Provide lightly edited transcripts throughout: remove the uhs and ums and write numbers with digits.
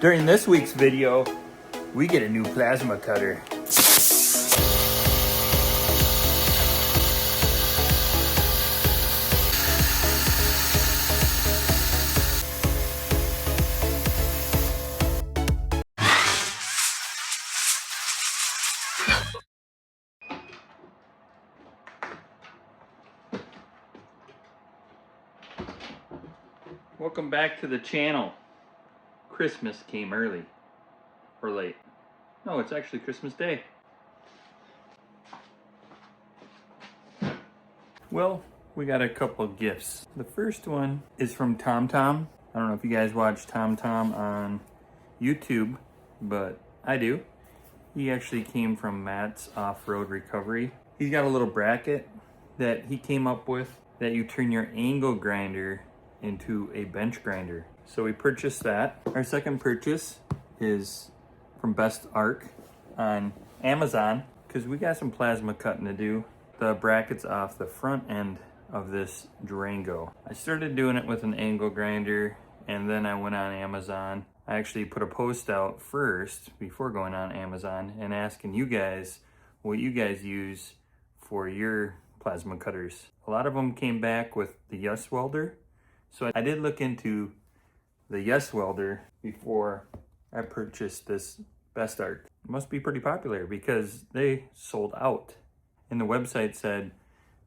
During this week's video, we get a new plasma cutter. Welcome back to the channel. Christmas came early. Or late. No, it's actually Christmas Day. Well, we got a couple of gifts. The first one is from TomTom. I don't know if you guys watch TomTom on YouTube, but I do. He actually came from Matt's Off-Road Recovery. He's got a little bracket that he came up with that you turn your angle grinder into a bench grinder. So we purchased that. Our second purchase is from Best Arc on Amazon, because we got some plasma cutting to do. The bracket's off the front end of this Durango. I started doing it with an angle grinder, and then I went on Amazon. I actually put a post out first before going on Amazon and asking you guys what you guys use for your plasma cutters. A lot of them came back with the Yes Welder. So I did look into the Yes Welder before I purchased this Best Arc. It must be pretty popular because they sold out. And the website said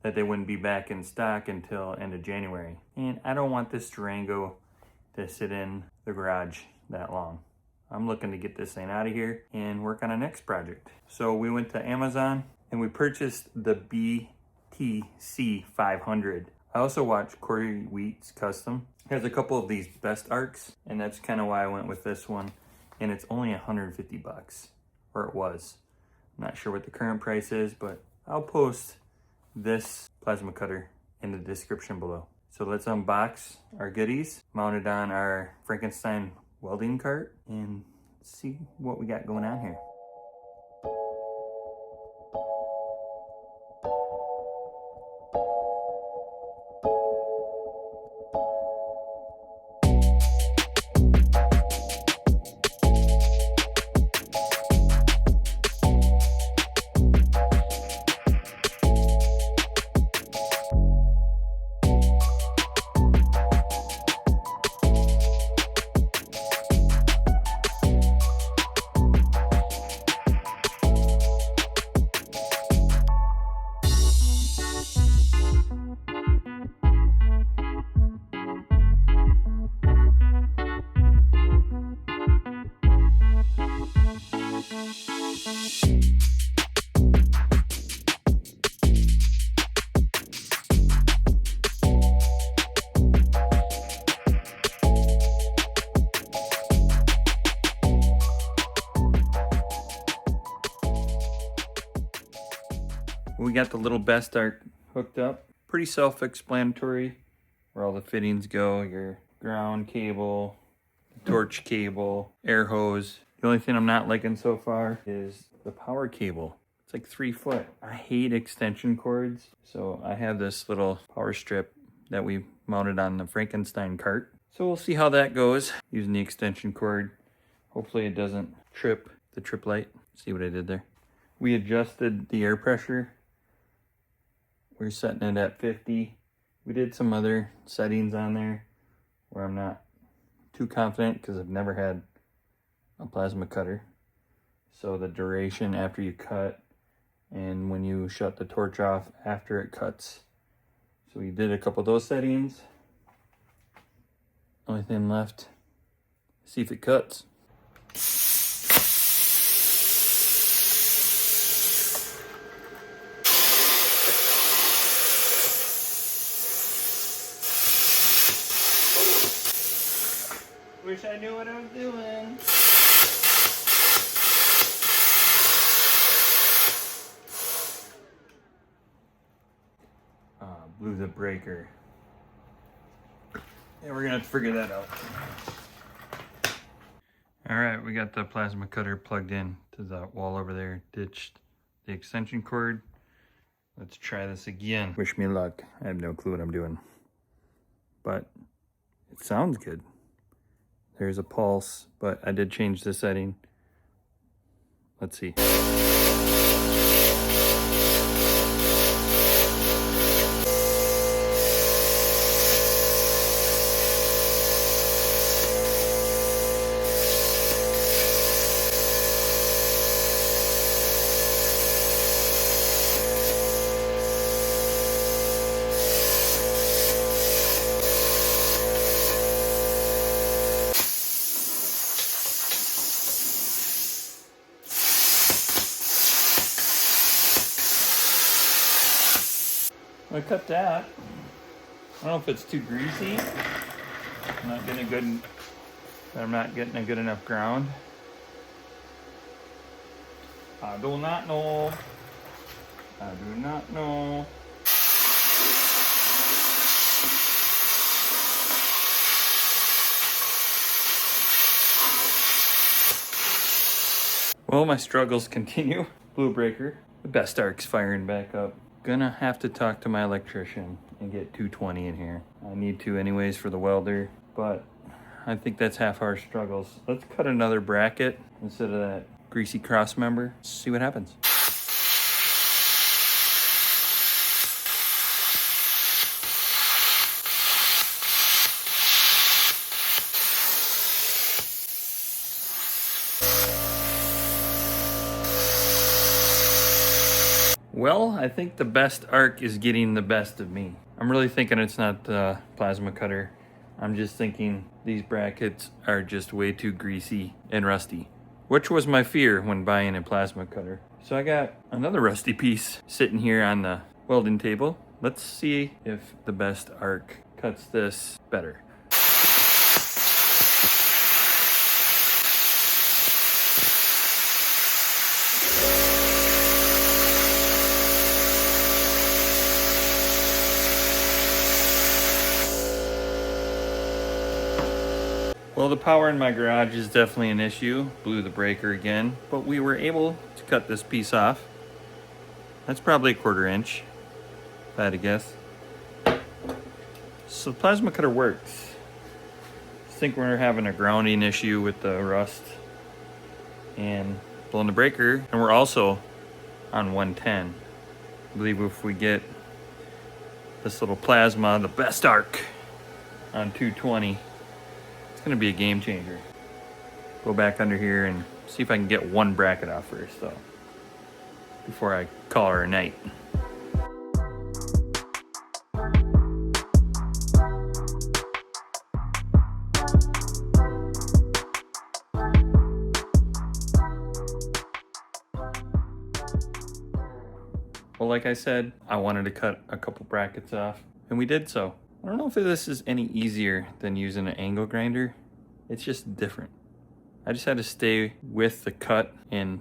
that they wouldn't be back in stock until end of January. And I don't want this Durango to sit in the garage that long. I'm looking to get this thing out of here and work on a next project. So we went to Amazon and we purchased the BTC 500. I also watched Corey Wheat's Custom. He has a couple of these Best Arcs, and that's kind of why I went with this one. And it's only 150 bucks, or it was. I'm not sure what the current price is, but I'll post this plasma cutter in the description below. So let's unbox our goodies, mounted on our Frankenstein welding cart, and see what we got going on here. We got the little Best Arc hooked up. Pretty self-explanatory where all the fittings go. Your ground cable, torch cable, air hose. The only thing I'm not liking so far is the power cable. It's like 3 foot. I hate extension cords. So I have this little power strip that we mounted on the Frankenstein cart. So we'll see how that goes using the extension cord. Hopefully it doesn't trip the trip light. See what I did there? We adjusted the air pressure. We're setting it at 50. We did some other settings on there where I'm not too confident because I've never had a plasma cutter. So the duration after you cut and when you shut the torch off after it cuts. So we did a couple of those settings. Only thing left, see if it cuts. Wish I knew what I was doing. Blew the breaker. Yeah, we're gonna have to figure that out. All right, we got the plasma cutter plugged in to the wall over there, ditched the extension cord. Let's try this again. Wish me luck. I have no clue what I'm doing, but it sounds good. There's a pulse, but I did change the setting. Let's see. I cut that. I don't know if it's too greasy. I'm not getting a good enough ground. I do not know. I do not know. Well, my struggles continue. Blue breaker. The best arc's firing back up. Gonna have to talk to my electrician and get 220 in here. I need to anyways for the welder, but I think that's half our struggles. Let's cut another bracket instead of that greasy cross member. See what happens. Well, I think the best arc is getting the best of me. I'm really thinking it's not the plasma cutter. I'm just thinking these brackets are just way too greasy and rusty, which was my fear when buying a plasma cutter. So I got another rusty piece sitting here on the welding table. Let's see if the best arc cuts this better. Well, the power in my garage is definitely an issue. Blew the breaker again, but we were able to cut this piece off. That's probably a 1/4 inch, if I had to guess. So the plasma cutter works. I think we're having a grounding issue with the rust and blowing the breaker, and we're also on 110. I believe if we get this little plasma, the best arc, on 220, gonna be a game changer. Go back under here and see if I can get one bracket off first though, before I call her a night. Well, like I said, I wanted to cut a couple brackets off, and we did so. I don't know if this is any easier than using an angle grinder. It's just different. I just had to stay with the cut, and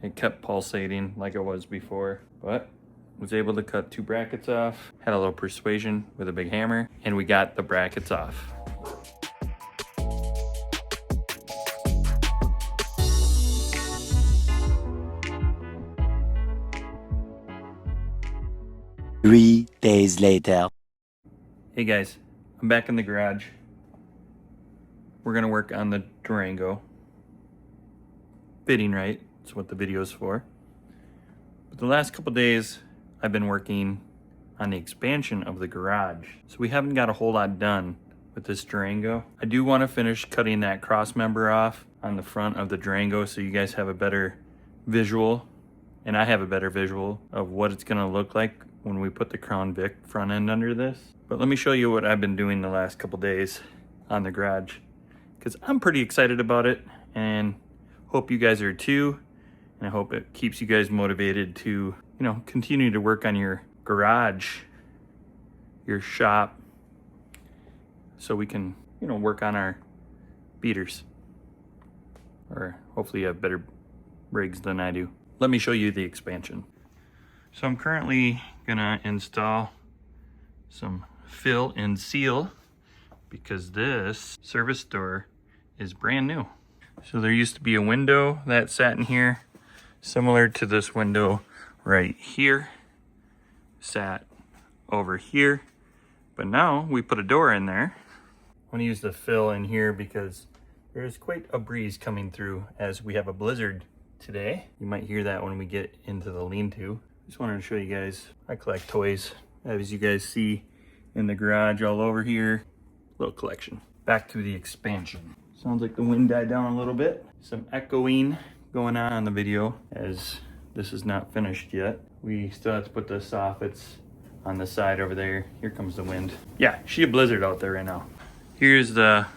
it kept pulsating like it was before, but was able to cut 2 brackets off, had a little persuasion with a big hammer, and we got the brackets off. Three days later. Hey guys, I'm back in the garage. We're gonna work on the Durango. Fitting right, that's what the video's for. But the last couple days, I've been working on the expansion of the garage. So we haven't got a whole lot done with this Durango. I do wanna finish cutting that cross member off on the front of the Durango so you guys have a better visual, and I have a better visual of what it's gonna look like when we put the Crown Vic front end under this. But let me show you what I've been doing the last couple days on the garage, because I'm pretty excited about it and hope you guys are too. And I hope it keeps you guys motivated to, continue to work on your garage, your shop, so we can, work on our beaters. Or hopefully you have better rigs than I do. Let me show you the expansion. So I'm currently gonna install some fill and seal because this service door is brand new. So there used to be a window that sat in here, similar to this window right here, sat over here, but now we put a door in there. I'm gonna use the fill in here because There's quite a breeze coming through as we have a blizzard today. You might hear that when we get into the lean-to. Just wanted to show you guys, I collect toys. As you guys see in the garage all over here, little collection. Back to the expansion. Sounds like the wind died down a little bit. Some echoing going on the video as this is not finished yet. We still have to put the soffits on the side over there. Here comes the wind. Yeah, she a blizzard out there right now. Here's the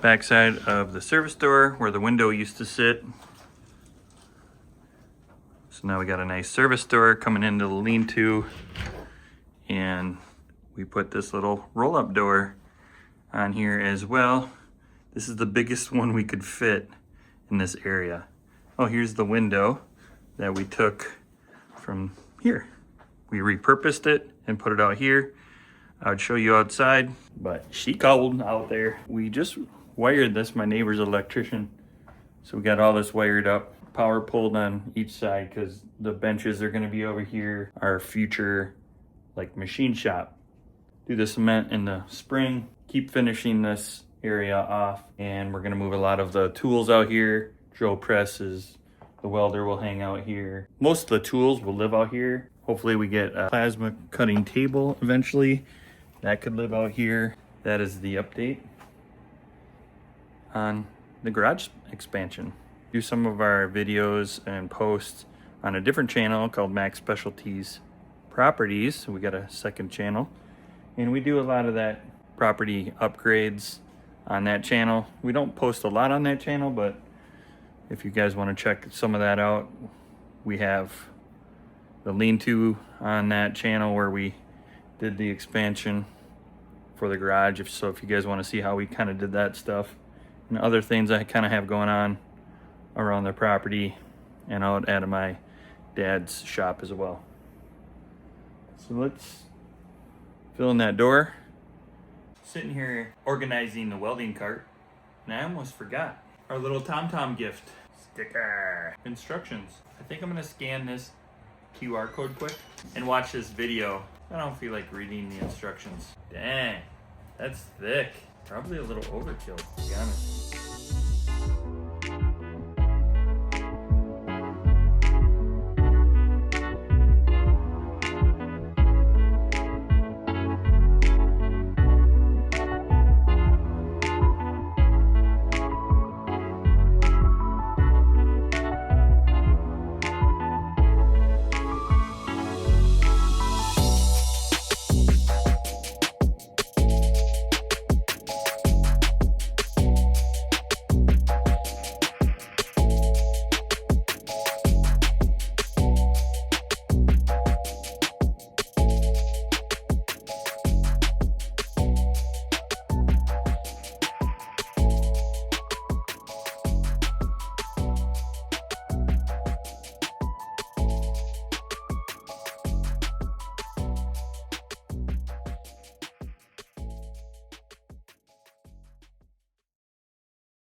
backside of the service door where the window used to sit. So now we got a nice service door coming into the lean-to, and we put this little roll-up door on here as well. This is the biggest one we could fit in this area. Oh, here's the window that we took from here. We repurposed it and put it out here. I would show you outside, but she cold out there. We just wired this, my neighbor's electrician. So we got all this wired up, power pulled on each side because the benches are gonna be over here. Our future like machine shop. Do the cement in the spring, keep finishing this area off, and we're gonna move a lot of the tools out here. Drill presses, the welder will hang out here. Most of the tools will live out here. Hopefully we get a plasma cutting table eventually. That could live out here. That is the update on the garage expansion. Do some of our videos and posts on a different channel called Mac Specialties Properties. So we got a second channel, and we do a lot of that property upgrades on that channel. We don't post a lot on that channel, but if you guys want to check some of that out, we have the lean-to on that channel where we did the expansion for the garage. So if you guys want to see how we kind of did that stuff and other things I kind of have going on around the property and out at my dad's shop as well. So let's fill in that door. Sitting here organizing the welding cart, and I almost forgot our little TomTom gift sticker. Instructions. I think I'm gonna scan this QR code quick and watch this video. I don't feel like reading the instructions. Dang, that's thick. Probably a little overkill, to be honest.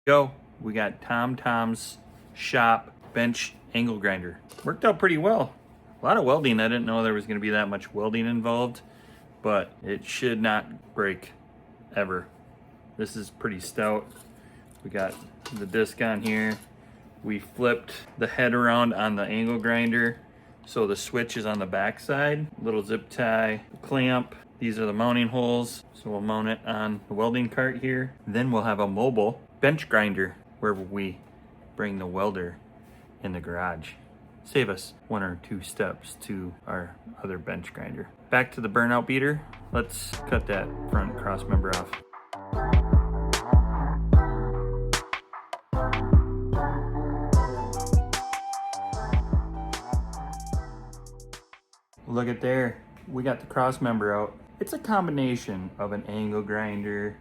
Go. We got TomTom's shop bench angle grinder. Worked out pretty well. A lot of welding. I didn't know there was going to be that much welding involved, but it should not break ever. This is pretty stout. We got the disc on here. We flipped the head around on the angle grinder, so the switch is on the back side. Little zip tie, clamp. These are the mounting holes, so we'll mount it on the welding cart here. Then we'll have a mobile bench grinder where we bring the welder in the garage. Save us 1 or 2 steps to our other bench grinder. Back to the burnout beater. Let's cut that front cross member off. Look at there, we got the cross member out. It's a combination of an angle grinder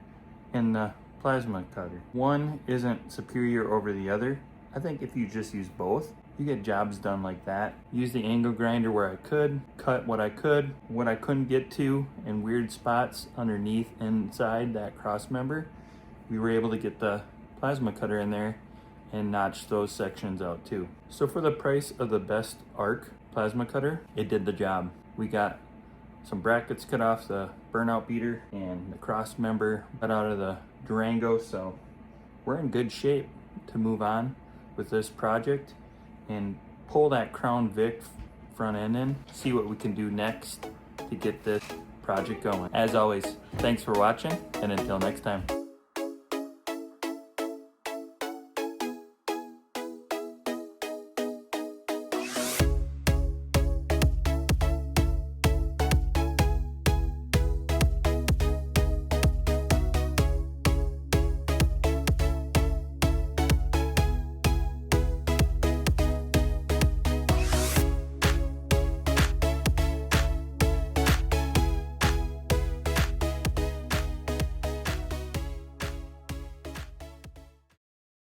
and the plasma cutter. One isn't superior over the other. I think if you just use both, you get jobs done like that. Use the angle grinder where I could, cut what I could, what I couldn't get to in weird spots underneath inside that cross member. We were able to get the plasma cutter in there and notch those sections out too. So for the price of the best arc plasma cutter, it did the job. We got some brackets cut off the burnout beater and the cross member cut out of the Durango, so we're in good shape to move on with this project and pull that Crown Vic front end in, see what we can do next to get this project going. As always, thanks for watching, and until next time.